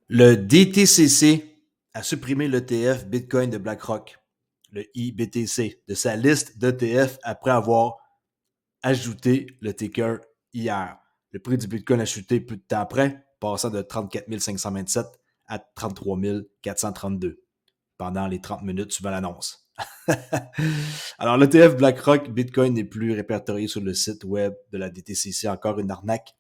Le DTCC a supprimé l'ETF Bitcoin de BlackRock, le IBTC, de sa liste d'ETF après avoir ajouté le ticker hier. Le prix du Bitcoin a chuté peu de temps après, passant de 34 527 à 33 432 pendant les 30 minutes suivant l'annonce. Alors, l'ETF BlackRock Bitcoin n'est plus répertorié sur le site web de la DTCC, encore une arnaque,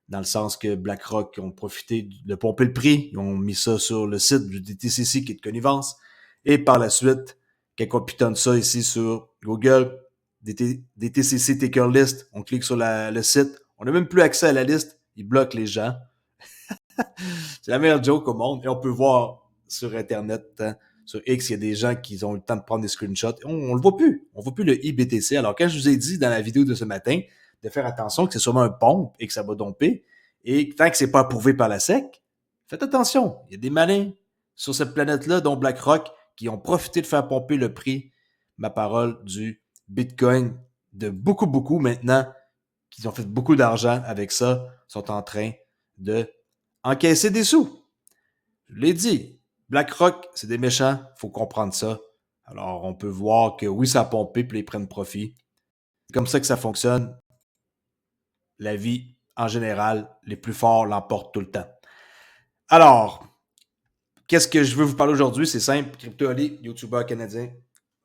dans le sens que BlackRock ont profité de pomper le prix, ils ont mis ça sur le site du DTCC qui est de connivence, et par la suite, quand on pitonne ça ici sur Google, DTCC Taker List, on clique sur le site, on n'a même plus accès à la liste, ils bloquent les gens. C'est la meilleure joke au monde, et on peut voir sur Internet, hein, sur X, il y a des gens qui ont eu le temps de prendre des screenshots. On le voit plus. On voit plus le IBTC. Alors, quand je vous ai dit dans la vidéo de ce matin de faire attention que c'est sûrement un pompe et que ça va domper, et tant que c'est pas approuvé par la SEC, faites attention. Il y a des malins sur cette planète-là, dont BlackRock, qui ont profité de faire pomper le prix, ma parole, du Bitcoin de beaucoup maintenant, qui ont fait beaucoup d'argent avec ça, sont en train de encaisser des sous. Je l'ai dit, BlackRock, c'est des méchants, il faut comprendre ça. Alors, on peut voir que oui, ça a pompé, puis ils prennent profit. C'est comme ça que ça fonctionne. La vie, en général, les plus forts l'emportent tout le temps. Alors, qu'est-ce que je veux vous parler aujourd'hui? C'est simple. Crypto Ali, YouTuber canadien,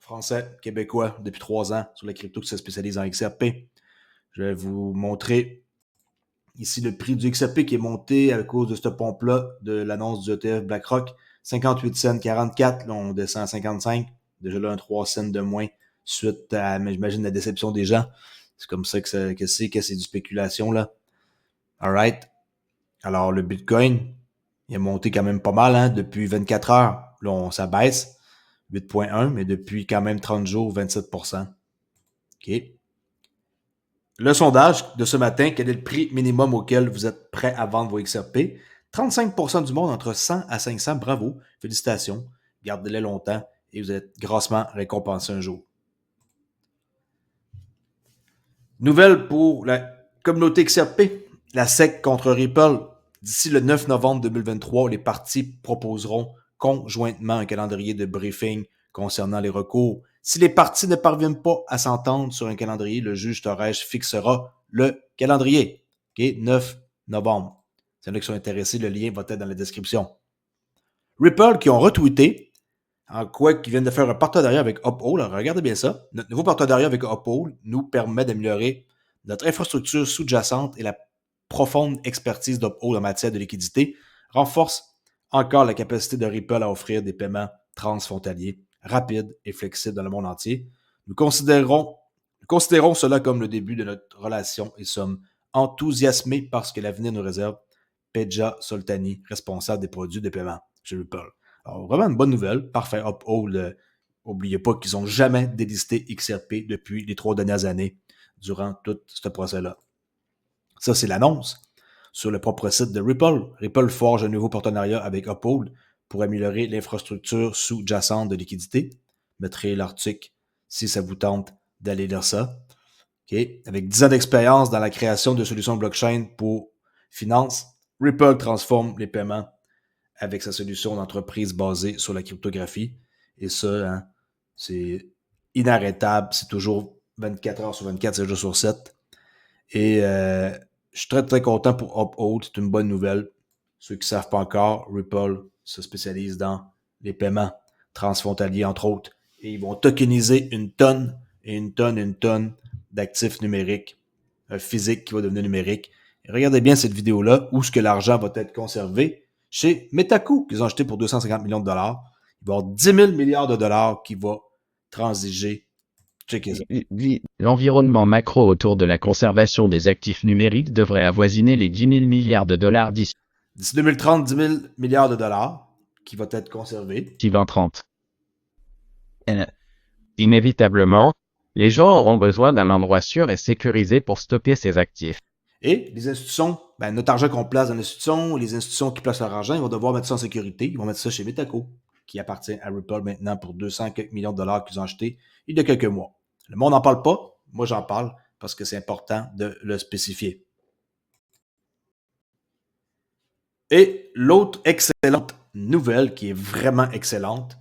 français, québécois, depuis 3 ans, sur la crypto qui se spécialise en XRP. Je vais vous montrer ici le prix du XRP qui est monté à cause de cette pompe-là, de l'annonce du ETF BlackRock. 58 cents, 44, là on descend à 55. Déjà là, un 3 cents de moins suite à, j'imagine, la déception des gens. C'est comme ça que c'est du spéculation, là. Alright. Alors, le Bitcoin, il a monté quand même pas mal, hein, depuis 24 heures. Là, ça baisse, 8,1, mais depuis quand même 30 jours, 27%. OK. Le sondage de ce matin, quel est le prix minimum auquel vous êtes prêt à vendre vos XRP? 35% du monde entre 100 à 500. Bravo, félicitations. Gardez-les longtemps et vous êtes grassement récompensé un jour. Nouvelle pour la communauté XRP. La SEC contre Ripple. D'ici le 9 novembre 2023, les parties proposeront conjointement un calendrier de briefing concernant les recours. Si les parties ne parviennent pas à s'entendre sur un calendrier, le juge Torres fixera le calendrier. Okay? 9 novembre. C'est là qui sont intéressés, le lien va être dans la description. Ripple qui ont retweeté en quoi qu'ils viennent de faire un partenariat avec Uphold. Alors, regardez bien ça. Notre nouveau partenariat avec Uphold nous permet d'améliorer notre infrastructure sous-jacente et la profonde expertise d'Uphold en matière de liquidité renforce encore la capacité de Ripple à offrir des paiements transfrontaliers rapides et flexibles dans le monde entier. Nous considérons cela comme le début de notre relation et sommes enthousiasmés par ce que l'avenir nous réserve. Peja Soltani, responsable des produits de paiement chez Ripple. Alors, vraiment une bonne nouvelle. Parfait. Uphold, n'oubliez pas qu'ils n'ont jamais délisté XRP depuis les 3 dernières années durant tout ce procès-là. Ça, c'est l'annonce sur le propre site de Ripple. Ripple forge un nouveau partenariat avec Uphold pour améliorer l'infrastructure sous-jacente de liquidité. Je mettrai l'article si ça vous tente d'aller lire ça. Okay. Avec 10 ans d'expérience dans la création de solutions blockchain pour finances, Ripple transforme les paiements avec sa solution d'entreprise basée sur la cryptographie. Et ça, hein, c'est inarrêtable. C'est toujours 24 heures sur 24, 7 jours sur 7. Et je suis très content pour Uphold. C'est une bonne nouvelle. Ceux qui ne savent pas encore, Ripple se spécialise dans les paiements transfrontaliers, entre autres. Et ils vont tokeniser une tonne d'actifs numériques, physiques qui va devenir numérique. Et regardez bien cette vidéo-là, où est-ce que l'argent va être conservé chez Metaku, qu'ils ont acheté pour 250 millions de dollars. Il va y avoir 10 000 milliards de dollars qui vont transiger. Checkez ça. L'environnement macro autour de la conservation des actifs numériques devrait avoisiner les 10 000 milliards de dollars d'ici 2030, 10 000 milliards de dollars qui vont être conservés. 2030. Inévitablement, les gens auront besoin d'un endroit sûr et sécurisé pour stocker ces actifs. Et les institutions, notre argent qu'on place dans l'institution, les institutions qui placent leur argent, ils vont devoir mettre ça en sécurité. Ils vont mettre ça chez Metaco, qui appartient à Ripple maintenant pour 200 millions de dollars qu'ils ont acheté il y a quelques mois. Le monde n'en parle pas. Moi, j'en parle parce que c'est important de le spécifier. Et l'autre excellente nouvelle, qui est vraiment excellente,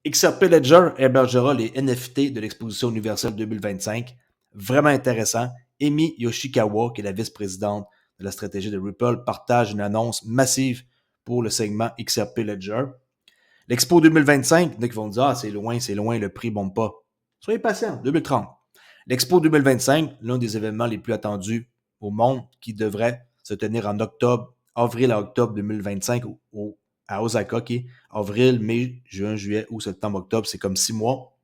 XRP Ledger hébergera les NFT de l'exposition universelle 2025. Vraiment intéressant. Emi Yoshikawa, qui est la vice-présidente de la stratégie de Ripple, partage une annonce massive pour le segment XRP Ledger. L'Expo 2025, il y en a qui vont dire « Ah, c'est loin, le prix ne bombe pas. » Soyez patients, 2030. L'Expo 2025, l'un des événements les plus attendus au monde, qui devrait se tenir en octobre, avril à octobre 2025 à Osaka, okay? Avril, mai, juin, juillet, août, septembre, octobre, c'est comme 6 mois.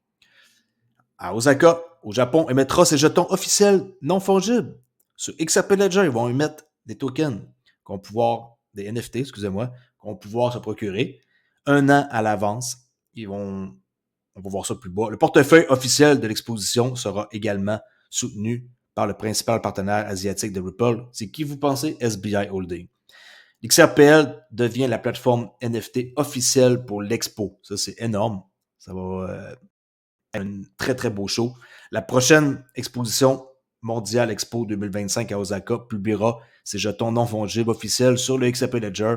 À Osaka, au Japon, émettra ses jetons officiels non fongibles. Sur XRP Ledger, ils vont émettre des tokens des NFT, excusez-moi, qu'on va pouvoir se procurer un an à l'avance. On va voir ça plus bas. Le portefeuille officiel de l'exposition sera également soutenu par le principal partenaire asiatique de Ripple. C'est qui vous pensez? SBI Holding. XRPL devient la plateforme NFT officielle pour l'expo. Ça, c'est énorme. Ça va être un très, très beau show. La prochaine exposition mondiale Expo 2025 à Osaka publiera ses jetons non fongibles officiels sur le XRP Ledger.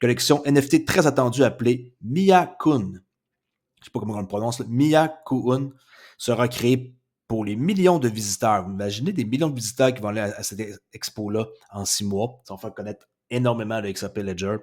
Collection NFT très attendue appelée Miyakun. Je ne sais pas comment on le prononce. Miyakun sera créée pour les millions de visiteurs. Vous imaginez des millions de visiteurs qui vont aller à cette expo-là en 6 mois. Ça va faire connaître énormément le XRP Ledger.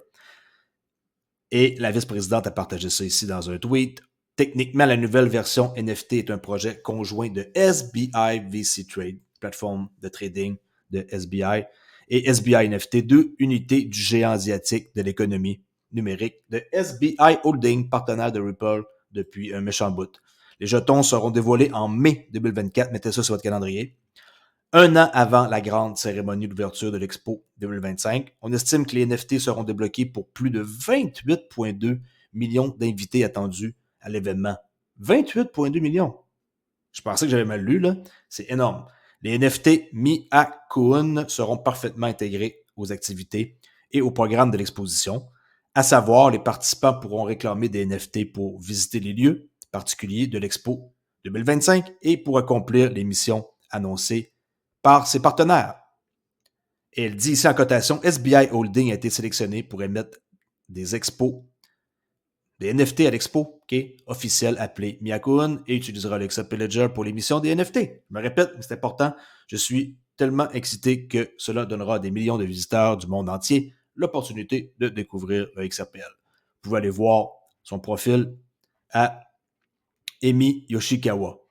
Et la vice-présidente a partagé ça ici dans un tweet. Techniquement, la nouvelle version NFT est un projet conjoint de SBI VC Trade, plateforme de trading de SBI, et SBI NFT, deux unités du géant asiatique de l'économie numérique de SBI Holding, partenaire de Ripple depuis un méchant bout. Les jetons seront dévoilés en mai 2024. Mettez ça sur votre calendrier. Un an avant la grande cérémonie d'ouverture de l'Expo 2025, on estime que les NFT seront débloqués pour plus de 28,2 millions d'invités attendus à l'événement. 28,2 millions. Je pensais que j'avais mal lu, là. C'est énorme. Les NFT Miyakun seront parfaitement intégrés aux activités et au programme de l'exposition. À savoir, les participants pourront réclamer des NFT pour visiter les lieux particuliers de l'Expo 2025 et pour accomplir les missions annoncées par ses partenaires. Et elle dit ici en cotation, SBI Holding a été sélectionné pour émettre des expos, des NFT à l'expo, officielle appelée Miyakun, et utilisera le XRP Ledger pour l'émission des NFT. Je me répète, mais c'est important, je suis tellement excité que cela donnera à des millions de visiteurs du monde entier l'opportunité de découvrir le XRPL. Vous pouvez aller voir son profil à Emi Yoshikawa.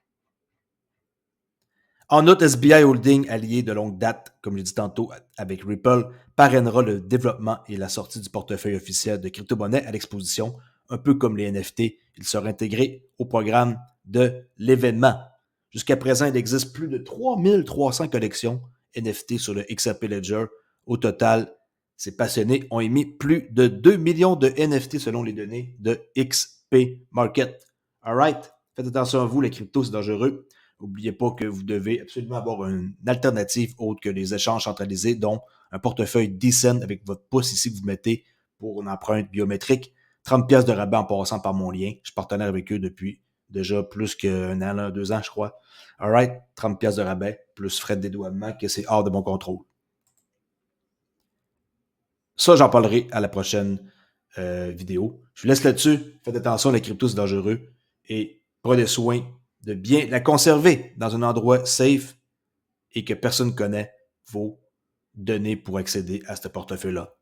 En outre, SBI Holding, allié de longue date, comme je l'ai dit tantôt, avec Ripple, parrainera le développement et la sortie du portefeuille officiel de crypto-monnaies à l'exposition, un peu comme les NFT. Il sera intégré au programme de l'événement. Jusqu'à présent, il existe plus de 3300 collections NFT sur le XRP Ledger. Au total, ces passionnés ont émis plus de 2 millions de NFT selon les données de XP Market. Alright, faites attention à vous, les cryptos, c'est dangereux. N'oubliez pas que vous devez absolument avoir une alternative autre que les échanges centralisés, dont un portefeuille decent avec votre pouce ici que vous mettez pour une empreinte biométrique. 30$ de rabais en passant par mon lien. Je suis partenaire avec eux depuis déjà plus qu'un an, 2 ans, je crois. Alright, 30$ de rabais, plus frais de dédouanement, que c'est hors de mon contrôle. Ça, j'en parlerai à la prochaine vidéo. Je vous laisse là-dessus. Faites attention, les cryptos, c'est dangereux. Et prenez soin de bien la conserver dans un endroit safe et que personne ne connaît vos données pour accéder à ce portefeuille-là.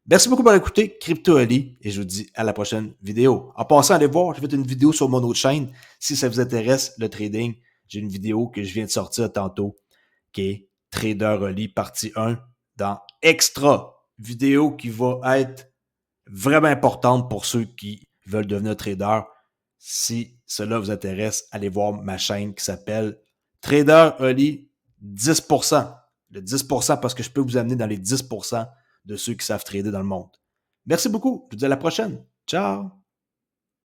Merci beaucoup d'avoir écouté Crypto Ali et je vous dis à la prochaine vidéo. En passant, allez voir, j'ai fait une vidéo sur mon autre chaîne. Si ça vous intéresse, le trading, j'ai une vidéo que je viens de sortir tantôt qui est Trader Ali partie 1 dans Extra. Vidéo qui va être vraiment importante pour ceux qui veulent devenir trader. Si cela vous intéresse, allez voir ma chaîne qui s'appelle Trader Ali 10%. Le 10% parce que je peux vous amener dans les 10% de ceux qui savent trader dans le monde. Merci beaucoup. Je vous dis à la prochaine. Ciao!